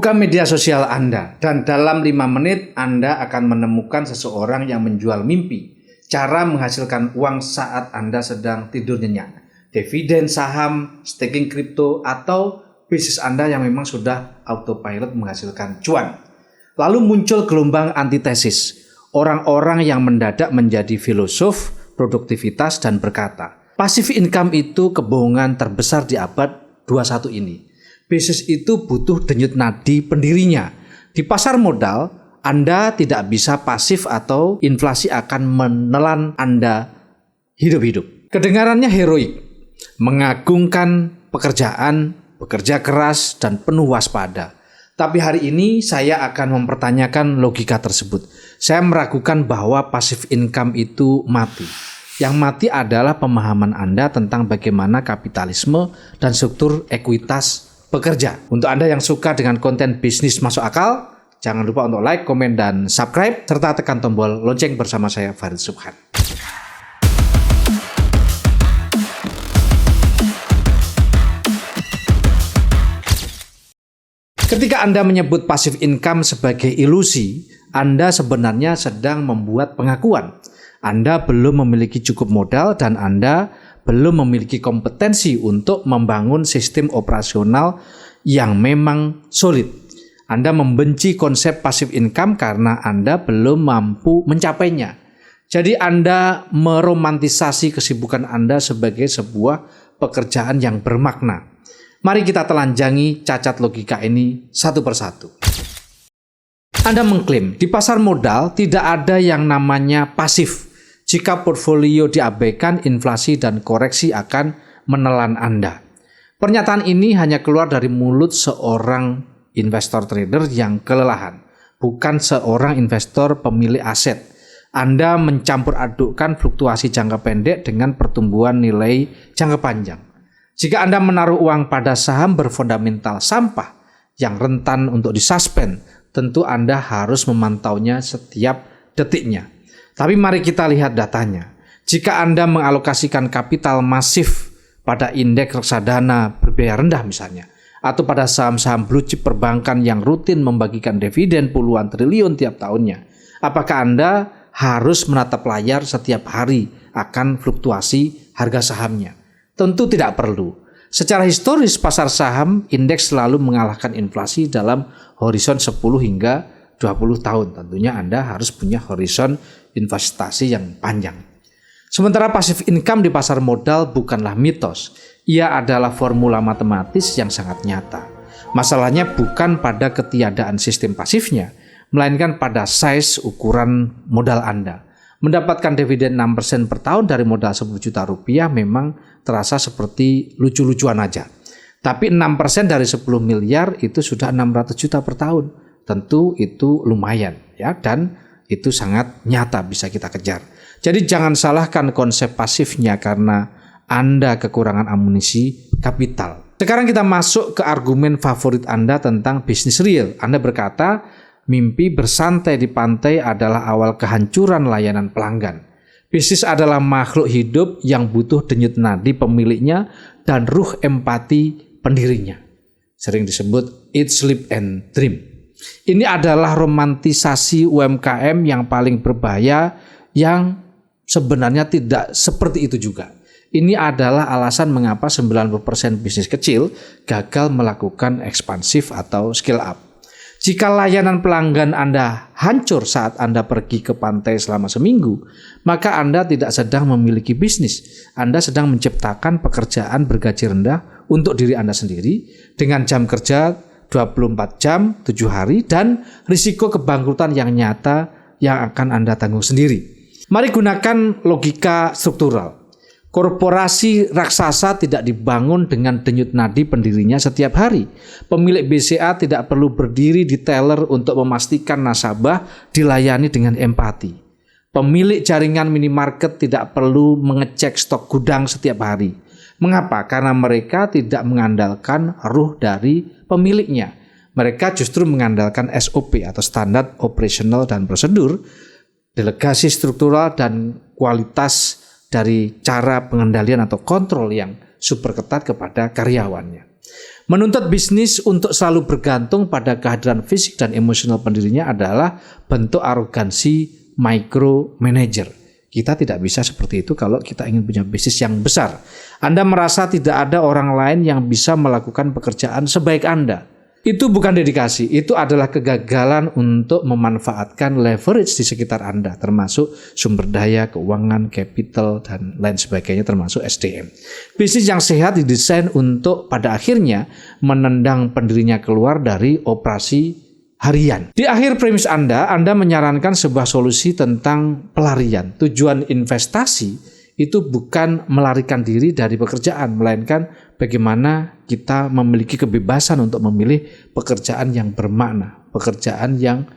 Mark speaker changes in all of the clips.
Speaker 1: Buka media sosial Anda dan dalam 5 menit Anda akan menemukan seseorang yang menjual mimpi. Cara menghasilkan uang saat Anda sedang tidur nyenyak. Dividen saham, staking kripto, atau bisnis Anda yang memang sudah autopilot menghasilkan cuan. Lalu muncul gelombang antitesis. Orang-orang yang mendadak menjadi filosof, produktivitas, dan berkata, passive income itu kebohongan terbesar di abad 21 ini. Bisnis itu butuh denyut nadi pendirinya. Di pasar modal, Anda tidak bisa pasif atau inflasi akan menelan Anda hidup-hidup. Kedengarannya heroik, mengagungkan pekerjaan, bekerja keras, dan penuh waspada. Tapi hari ini saya akan mempertanyakan logika tersebut. Saya meragukan bahwa passive income itu mati. Yang mati adalah pemahaman Anda tentang bagaimana kapitalisme dan struktur ekuitas bekerja. Untuk Anda yang suka dengan konten bisnis masuk akal, jangan lupa untuk like, komen, dan subscribe, serta tekan tombol lonceng bersama saya, Farid Subhan. Ketika Anda menyebut passive income sebagai ilusi, Anda sebenarnya sedang membuat pengakuan. Anda belum memiliki cukup modal dan Anda belum memiliki kompetensi untuk membangun sistem operasional yang memang solid. Anda membenci konsep passive income karena Anda belum mampu mencapainya. Jadi Anda meromantisasi kesibukan Anda sebagai sebuah pekerjaan yang bermakna. Mari kita telanjangi cacat logika ini satu persatu. Anda mengklaim di pasar modal tidak ada yang namanya pasif. Jika portfolio diabaikan, inflasi dan koreksi akan menelan Anda. Pernyataan ini hanya keluar dari mulut seorang investor trader yang kelelahan, bukan seorang investor pemilik aset. Anda mencampur adukkan fluktuasi jangka pendek dengan pertumbuhan nilai jangka panjang. Jika Anda menaruh uang pada saham berfundamental sampah yang rentan untuk disuspend, tentu Anda harus memantaunya setiap detiknya. Tapi mari kita lihat datanya. Jika Anda mengalokasikan kapital masif pada indeks reksadana berbiaya rendah misalnya, atau pada saham-saham blue chip perbankan yang rutin membagikan dividen puluhan triliun tiap tahunnya, apakah Anda harus menatap layar setiap hari akan fluktuasi harga sahamnya? Tentu tidak perlu. Secara historis pasar saham indeks selalu mengalahkan inflasi dalam horizon 10 hingga 20 tahun. Tentunya Anda harus punya horizon investasi yang panjang. Sementara passive income di pasar modal bukanlah mitos. Ia adalah formula matematis yang sangat nyata. Masalahnya bukan pada ketiadaan sistem pasifnya, melainkan pada size ukuran modal Anda. Mendapatkan dividen 6% per tahun dari modal 10 juta rupiah memang terasa seperti lucu-lucuan aja. Tapi 6% dari 10 miliar itu sudah 600 juta per tahun. Tentu itu lumayan ya, dan itu sangat nyata bisa kita kejar. Jadi jangan salahkan konsep pasifnya karena Anda kekurangan amunisi kapital. Sekarang kita masuk ke argumen favorit Anda tentang bisnis real. Anda berkata, mimpi bersantai di pantai adalah awal kehancuran layanan pelanggan. Bisnis adalah makhluk hidup yang butuh denyut nadi pemiliknya dan ruh empati pendirinya. Sering disebut eat, sleep, and dream. Ini adalah romantisasi UMKM yang paling berbahaya, yang sebenarnya tidak seperti itu juga. Ini adalah alasan mengapa 90% bisnis kecil gagal melakukan ekspansif atau scale up. Jika layanan pelanggan Anda hancur saat Anda pergi ke pantai selama seminggu, maka Anda tidak sedang memiliki bisnis. Anda sedang menciptakan pekerjaan bergaji rendah untuk diri Anda sendiri dengan jam kerja 24 jam, 7 hari, dan risiko kebangkrutan yang nyata yang akan Anda tanggung sendiri. Mari gunakan logika struktural. Korporasi raksasa tidak dibangun dengan denyut nadi pendirinya setiap hari. Pemilik BCA tidak perlu berdiri di teller untuk memastikan nasabah dilayani dengan empati. Pemilik jaringan minimarket tidak perlu mengecek stok gudang setiap hari. Mengapa? Karena mereka tidak mengandalkan ruh dari pemiliknya. Mereka justru mengandalkan SOP atau standar operasional dan prosedur, delegasi struktural, dan kualitas dari cara pengendalian atau kontrol yang super ketat kepada karyawannya. Menuntut bisnis untuk selalu bergantung pada kehadiran fisik dan emosional pendirinya adalah bentuk arogansi micromanager. Kita tidak bisa seperti itu kalau kita ingin punya bisnis yang besar. Anda merasa tidak ada orang lain yang bisa melakukan pekerjaan sebaik Anda. Itu bukan dedikasi, itu adalah kegagalan untuk memanfaatkan leverage di sekitar Anda, termasuk sumber daya, keuangan, capital, dan lain sebagainya, termasuk SDM. Bisnis yang sehat didesain untuk pada akhirnya menendang pendirinya keluar dari operasi harian. Di akhir premis Anda menyarankan sebuah solusi tentang pelarian. Tujuan investasi itu bukan melarikan diri dari pekerjaan, melainkan bagaimana kita memiliki kebebasan untuk memilih pekerjaan yang bermakna, pekerjaan yang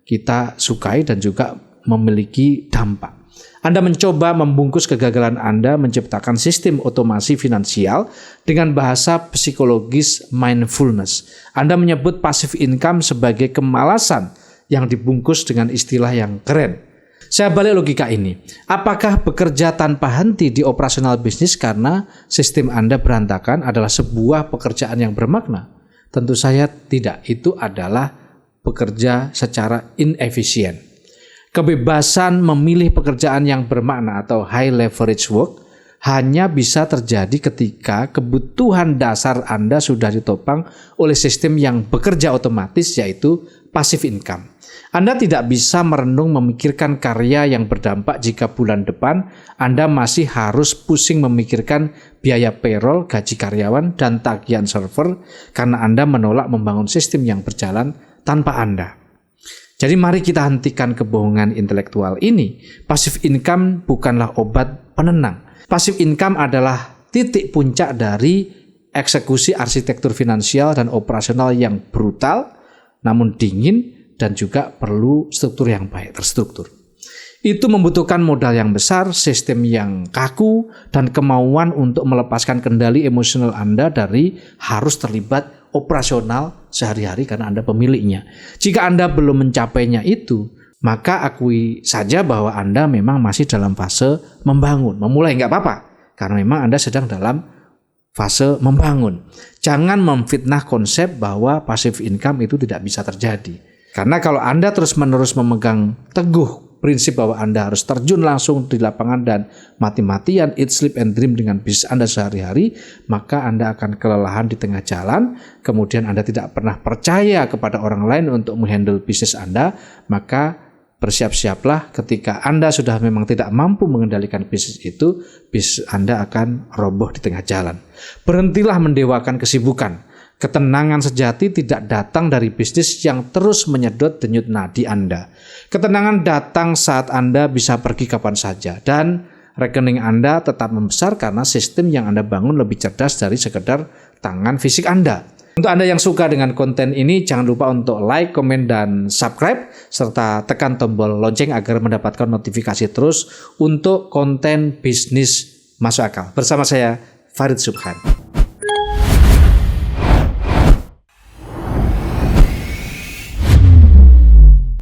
Speaker 1: kita sukai dan juga memiliki dampak. Anda mencoba membungkus kegagalan Anda menciptakan sistem otomasi finansial dengan bahasa psikologis mindfulness. Anda menyebut passive income sebagai kemalasan yang dibungkus dengan istilah yang keren. Saya balik logika ini. Apakah bekerja tanpa henti di operasional bisnis karena sistem Anda berantakan adalah sebuah pekerjaan yang bermakna? Tentu saya tidak. Itu adalah bekerja secara inefisien. Kebebasan memilih pekerjaan yang bermakna atau high leverage work hanya bisa terjadi ketika kebutuhan dasar Anda sudah ditopang oleh sistem yang bekerja otomatis, yaitu passive income. Anda tidak bisa merenung memikirkan karya yang berdampak jika bulan depan Anda masih harus pusing memikirkan biaya payroll, gaji karyawan, dan tagihan server karena Anda menolak membangun sistem yang berjalan tanpa Anda. Jadi mari kita hentikan kebohongan intelektual ini. Passive income bukanlah obat penenang. Passive income adalah titik puncak dari eksekusi arsitektur finansial dan operasional yang brutal, namun dingin, dan juga perlu struktur yang baik, terstruktur. Itu membutuhkan modal yang besar, sistem yang kaku, dan kemauan untuk melepaskan kendali emosional Anda dari harus terlibat operasional sehari-hari karena Anda pemiliknya. Jika Anda belum mencapainya itu, maka akui saja bahwa Anda memang masih dalam fase membangun. Memulai nggak apa-apa, karena memang Anda sedang dalam fase membangun. Jangan memfitnah konsep bahwa passive income itu tidak bisa terjadi. Karena kalau Anda terus-menerus memegang teguh prinsip bahwa Anda harus terjun langsung di lapangan dan mati-matian eat, sleep, and dream dengan bisnis Anda sehari-hari, maka Anda akan kelelahan di tengah jalan, kemudian Anda tidak pernah percaya kepada orang lain untuk menghandle bisnis Anda, maka bersiap-siaplah ketika Anda sudah memang tidak mampu mengendalikan bisnis itu, bisnis Anda akan roboh di tengah jalan. Berhentilah mendewakan kesibukan. Ketenangan sejati tidak datang dari bisnis yang terus menyedot denyut nadi Anda. Ketenangan datang saat Anda bisa pergi kapan saja dan rekening Anda tetap membesar karena sistem yang Anda bangun lebih cerdas dari sekedar tangan fisik Anda. Untuk Anda yang suka dengan konten ini, jangan lupa untuk like, komen, dan subscribe, serta tekan tombol lonceng agar mendapatkan notifikasi terus untuk konten bisnis masuk akal. Bersama saya, Farid Subhan.